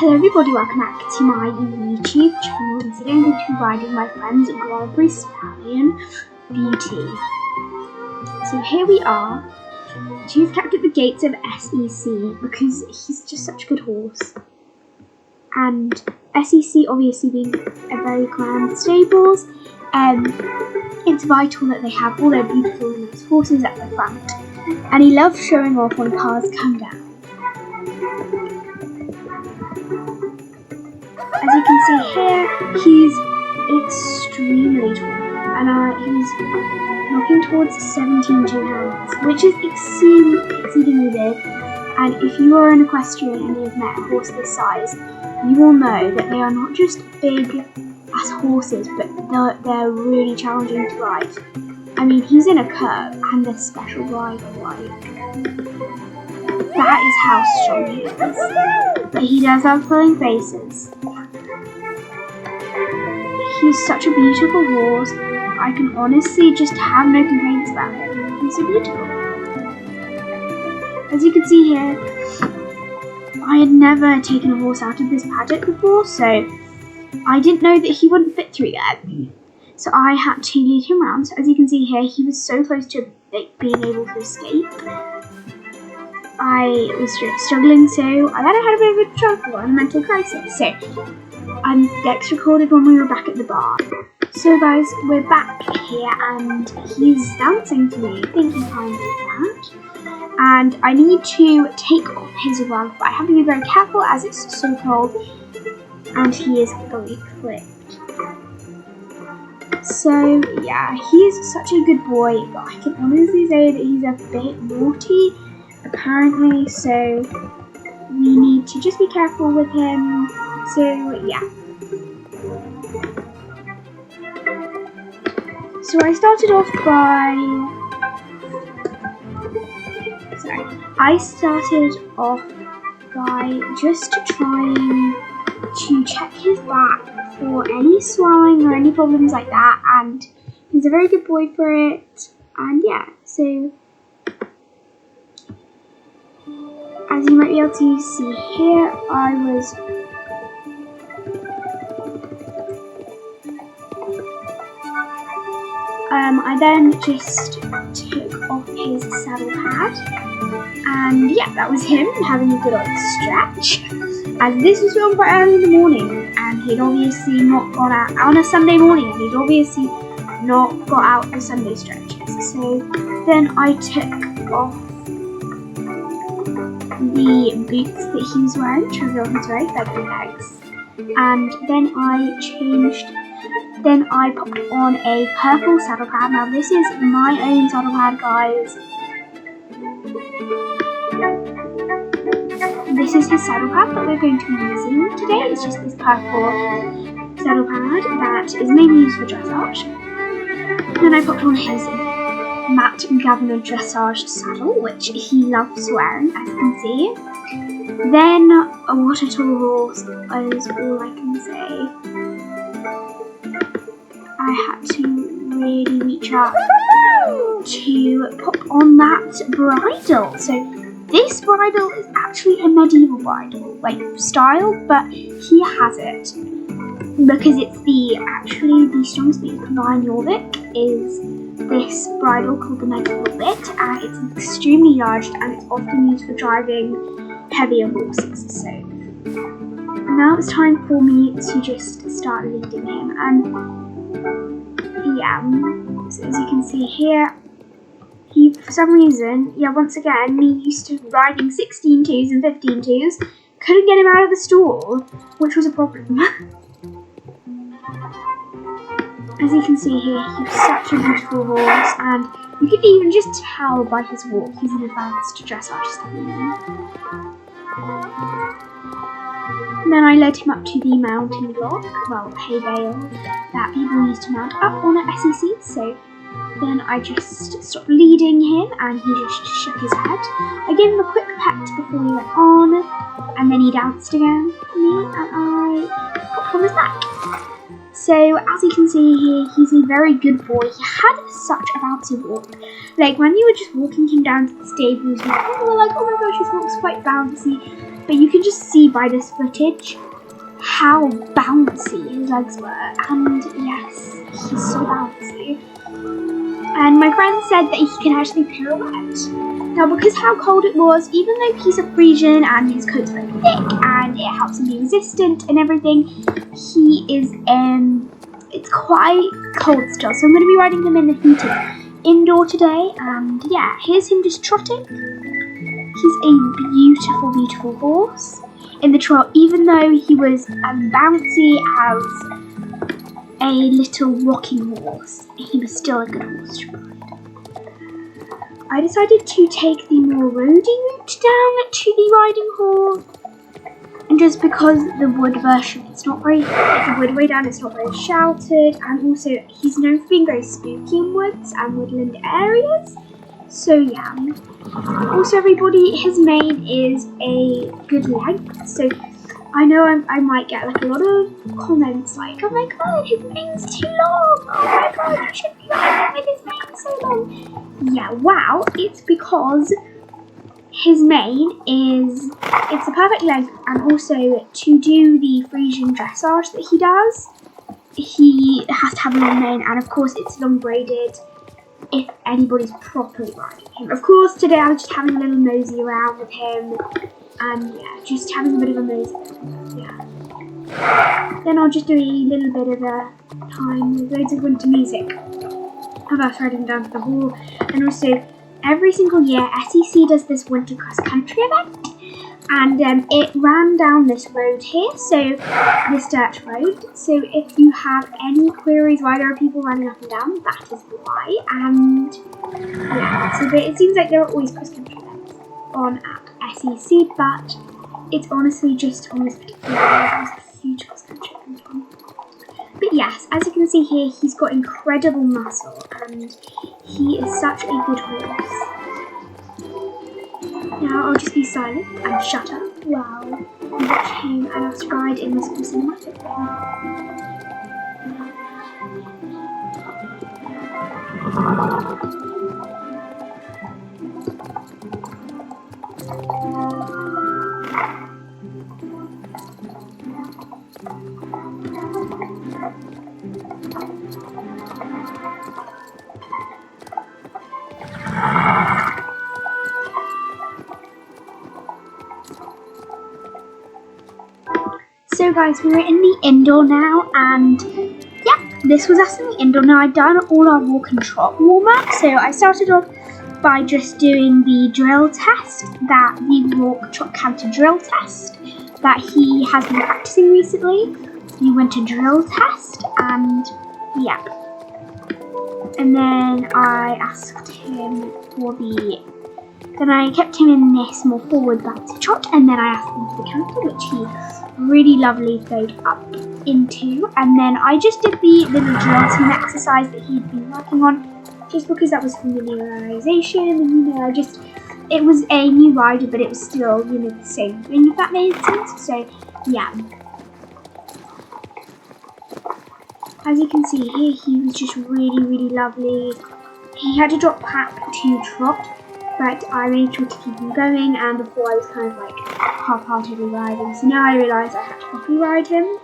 Hello everybody, welcome back to my YouTube channel. Today I'm going to be riding my friend's Grand Prix Stallion Beauty. So here we are. She's kept at the gates of SEC because he's just such a good horse. And SEC obviously being a very grand stables, it's vital that they have all their beautiful and nice horses at the front. And he loves showing off when cars come down. As you can see here, he's extremely tall, and he's knocking towards 17 hands, which is exceedingly big. And if you are an equestrian and you've met a horse this size, you will know that they are not just big as horses, but they're really challenging to ride. I mean, he's in a curve and a special rider, that is how strong he is. But he does have flowing faces. He's such a beautiful horse. I can honestly just have no complaints about him. He's so beautiful. As you can see here, I had never taken a horse out of this paddock before, so I didn't know that he wouldn't fit through there. So I had to lead him around. So as you can see here, he was so close to being able to escape. I was struggling, so I then had a bit of a struggle and a mental crisis. So Dex recorded when we were back at the bar. So guys, we're back here and he's dancing to me. Thank you kindly for that. And I need to take off his rug, but I have to be very careful as it's so cold and he is fully clipped. So yeah, he is such a good boy, but I can honestly say that he's a bit naughty apparently, so we need to just be careful with him. So yeah. So I started off by just trying to check his back for any swelling or any problems like that, and he's a very good boy for it. And yeah, so as you might be able to see here, I then just took off his saddle pad, and yeah, that was him having a good old stretch. As this was filmed quite early in the morning, and he'd obviously not gone out on a Sunday morning, and he'd obviously not got out for Sunday stretches. So then I took off the boots that he was wearing to reveal his very feathery legs, and then I popped on a purple saddle pad. Now this is my own saddle pad, guys. This is his saddle pad that we're going to be using today. It's just this purple saddle pad that is mainly used for dressage. Then I popped on his matte governor dressage saddle, which he loves wearing, as you can see. Then, what a tall horse is all I can say. I had to really reach up to pop on that bridle. So this bridle is actually a medieval bridle, like style, but he has it because it's the strongest bit you can buy in Jorvik is this bridle called the medieval bit, and it's extremely large and it's often used for driving heavier horses. So now it's time for me to just start leading him, and yeah, so as you can see here, he, for some reason, once again, me used to riding 16-2s and 15-2s, couldn't get him out of the stall, which was a problem. As you can see here, he's such a beautiful horse, and you can even just tell by his walk he's an advanced dressage stallion. Then I led him up to the mounting block, hay bale, that people used to mount up on at SEC. So then I just stopped leading him and he just shook his head. I gave him a quick pet before he went on, and then he danced again for me and I popped on his back. So as you can see here, he's a very good boy. He had such a bouncy walk. Like when you were just walking him down to the stables, you were like, oh my gosh, his walk's quite bouncy. But you can just see by this footage how bouncy his legs were. And yes, he's so bouncy. And my friend said that he can actually pirouette. Now because how cold it was, even though he's a Frisian and his coat's very thick and it helps him be resistant and everything, he is, it's quite cold still. So I'm going to be riding him in the heated indoor today. And yeah, here's him just trotting. He's a beautiful, beautiful horse in the trot, even though he was as bouncy as a little rocking horse, he was still a good horse to ride. I decided to take the more roady route down to the riding hall, and just because the wood version is not very, the wood way down, it's not very sheltered, and also he's known for being very spooky in woods and woodland areas. So yeah. Also everybody, his mane is a good length, so I know I might get like a lot of comments like, oh my god, his mane's too long, oh my god, you shouldn't be riding with his mane so long. Yeah, wow, it's because his mane is, it's a perfect length, and also to do the Frisian dressage that he does, he has to have a long mane, and of course it's long braided if anybody's properly riding him. Of course today I was just having a little nosy around with him. And yeah, just having a bit of a nosy. Yeah. Then I'll just do a little bit of a time with loads of winter music of us riding down to the hall. And also, every single year, SEC does this winter cross country event. And it ran down this road here, so this dirt road. So if you have any queries why there are people running up and down, that is why. And yeah, so it seems like there are always cross country events on at SEC, but it's honestly just on this particular road. There's a huge cross country event on. But yes, as you can see here, he's got incredible muscle and he is such a good horse. Now I'll just be silent and shut up while we watch him and us ride in this cool cinematic thing. So guys, we're in the indoor now, and yeah, this was us in the indoor. Now I'd done all our walk and trot warm-up, so I started off by just doing the drill test, that the walk, trot, canter drill test that he has been practicing recently. He went to drill test, and yeah. And then I asked him for then I kept him in this more forward bouncy trot, and then I asked him for the canter, which he really lovely flowed up into. And then I just did the little drill team exercise that he'd been working on, just because that was familiarization, and you know, it was a new rider, but it was still, you know, the same thing, if that made sense. So yeah. As you can see here, he was just really, really lovely. He had to drop back to trot, but I made sure to keep him going, and before I was kind of like half-heartedly riding, so now I realise I had to properly ride him.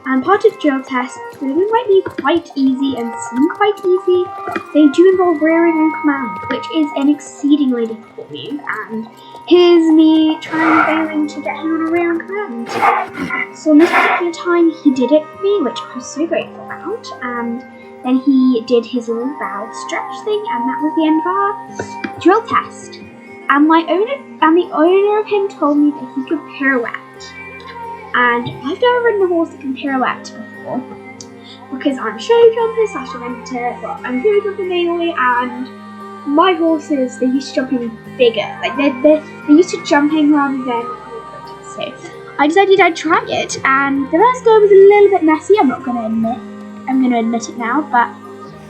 And part of drill tests, they might be quite easy and seem quite easy. They do involve rearing and command, which is an exceedingly difficult move, and here's me trying and failing to get him on a rear and command. So on this particular time, he did it for me, which I was so grateful about, and then he did his little bow stretch thing, and that was the end of our drill test. And the owner of him told me that he could pirouette. And I've never ridden a horse that can pirouette before, because I'm a show jumper / eventer. Well, I'm a show jumper mainly, and my horses, they're used to jumping bigger. Like they're used to jumping rather than forward. So I decided I'd try it, and the first go was a little bit messy. I'm going to admit it now, but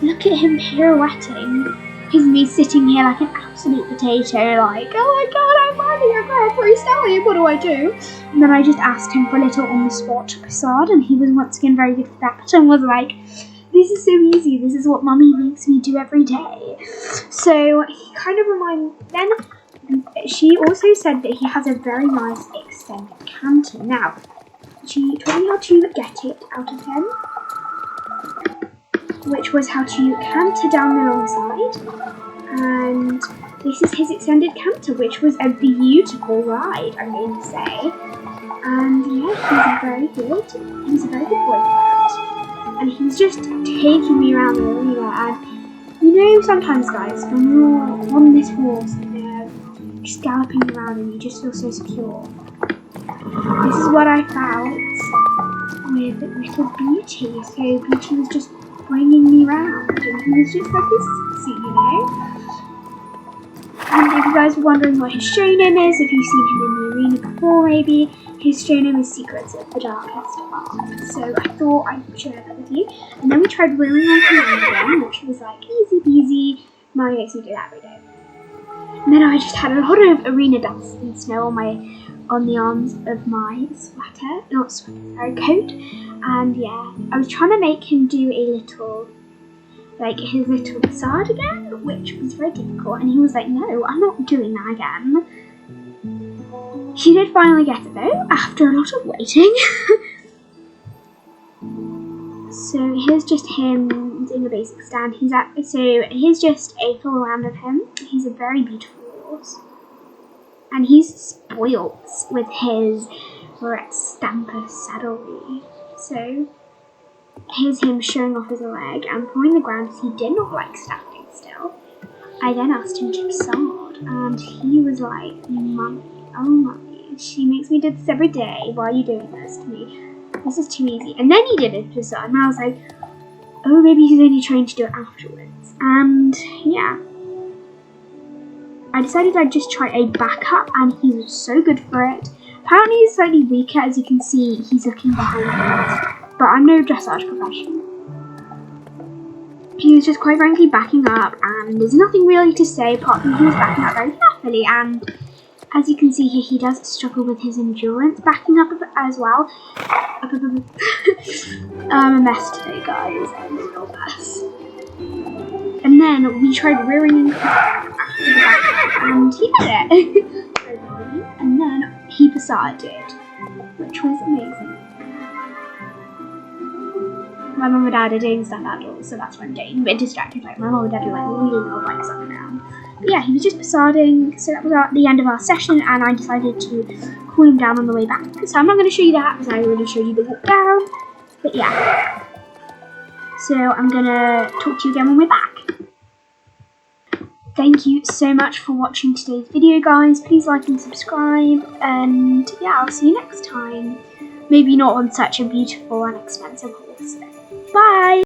look at him pirouetting. is me sitting here like an absolute potato, like, oh my god, I'm riding a Grand Prix stallion, what do I do? And then I just asked him for a little on-the-spot facade, and he was once again very good for that, and was like, this is so easy, this is what mummy makes me do every day. So he kind of then she also said that he has a very nice extended canter. Now, she taught me how to get it out of him, which was how to canter down the long side, and this is his extended canter, which was a beautiful ride, I'm going to say. And yeah, he's a very good boy for that. And he's just taking me around the arena, and you know, sometimes guys, when you're on this horse and they're just galloping around and you just feel so secure, this is what I felt with little Beauty. So Beauty was just bringing me round, and he was just like this sissy, you know. And if you guys were wondering what his show name is, if you've seen him in the arena before maybe, his show name is Secrets of the Darkest Art. So I thought I'd share that with you. And then we tried rearing on command again, which was like easy peasy. Mario makes me do that every day. And then I just had a lot of arena dust and snow on the arms of my coat. And yeah, I was trying to make him do a little, like his little facade again, which was very difficult, and he was like, no, I'm not doing that again. He did finally get it though, after a lot of waiting. So here's just him doing a basic stand. So here's just a full round of him. He's a very beautiful horse, and he's spoilt with his Rex Stamper saddlery. So here's him showing off his leg and pulling the ground as he did not like standing still. I then asked him to facade, and he was like, Mummy, oh mummy, she makes me do this every day. Why are you doing this to me? This is too easy. And then he did his facade, and I was like, oh, maybe he's only trying to do it afterwards. And yeah, I decided I'd just try a backup, and he was so good for it. Apparently he's slightly weaker, as you can see, he's looking behind me, but I'm no dressage professional. He was just quite frankly backing up, and there's nothing really to say apart from he was backing up very carefully, and as you can see here, he does struggle with his endurance backing up as well. I'm a mess today, guys. I'm a real mess. And then we tried rearing him after the back, and he did it. And then he facaded, which was amazing. My mum and dad are doing stuff outdoors, so that's why I'm getting a bit distracted. Like, my mum and dad are like really loud bikes on the ground. But yeah, he was just facading, so that was the end of our session, and I decided to cool him down on the way back. So I'm not going to show you that, because I already showed you the walk down. But yeah. So I'm going to talk to you again when we're back. Thank you so much for watching today's video, guys. Please like and subscribe, and yeah, I'll see you next time. Maybe not on such a beautiful and expensive horse. Bye!